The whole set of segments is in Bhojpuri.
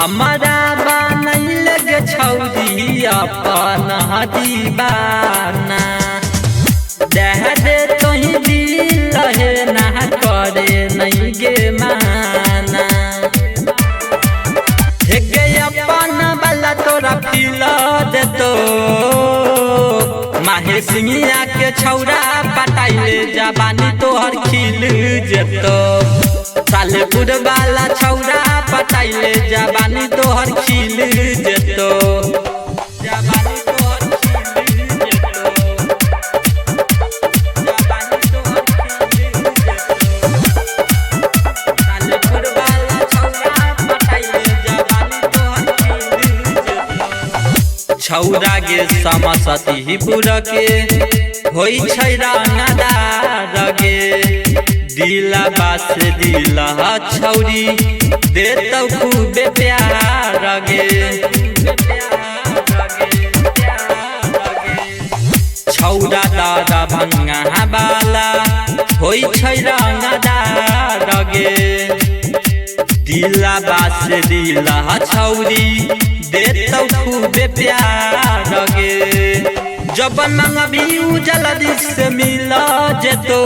हमारा बनैल गे छौरी अपन दीवाना दह दे तोही दिल रहे ना करे नहीं गे माना गे अपन वाला तोरा फील दे तो माहे सिंगिया के छौरा पटाइले जवानी तोहर खिल जेतो सालेपुर वाला छौरा पटाइले जवानी तोहर खिल जेतो जवानी तोहर खिल जेतो जवानी तोहर खिल जेतो सालेपुर वाला छौरा पटाइले जवानी तोहर खिल जेतो छौरा गे समसतीपुर के होई छै रंगदार गे दिलवा से दिल छौरी देतौ खूबे प्यार गे छौरा दादा भंगा वाला होई छै रंगदार गे दिलवा से दिल छौरी देतौ खूबे प्यार गे जब मंगबी जल्दी से मिल जेतो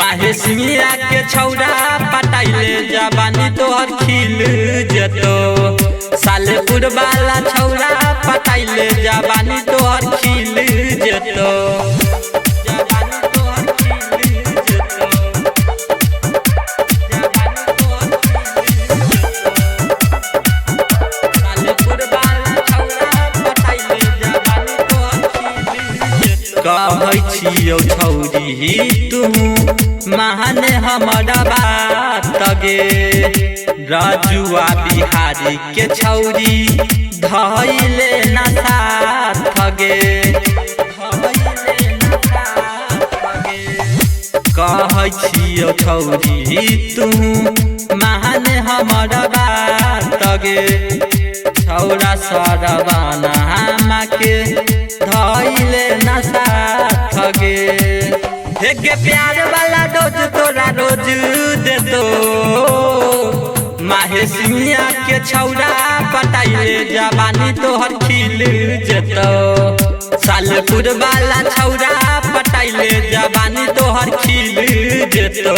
माहे सिंगिया के छौरा पटाइले जवानी तोहर खिल जेतो सालेपुर वाला छौरा पटाइले जवानी तोहर खिल जेतो जवानी तोहर खिल जेतो जवानी तोहर खिल जेतो सालेपुर वाला छौरा पटाइले जवानी तोहर खिल जेतो कहै छियौ छौरी तू महाने हमारा बात गे राजुआ बिहारी के छौरी धैले न साथ गे कहै छियौ छौरी तू महाने हमारा बात गे छौरा सरवाना हमा के धैले न साथ गे गे प्यार वाला रोज तोरा रोज दे दो माहे सिंगिया के छौरा पटाइले जवानी तोहर खिल जेतो सालेपुर वाला छौरा पटाइले जवानी तोहर खिल जेतो।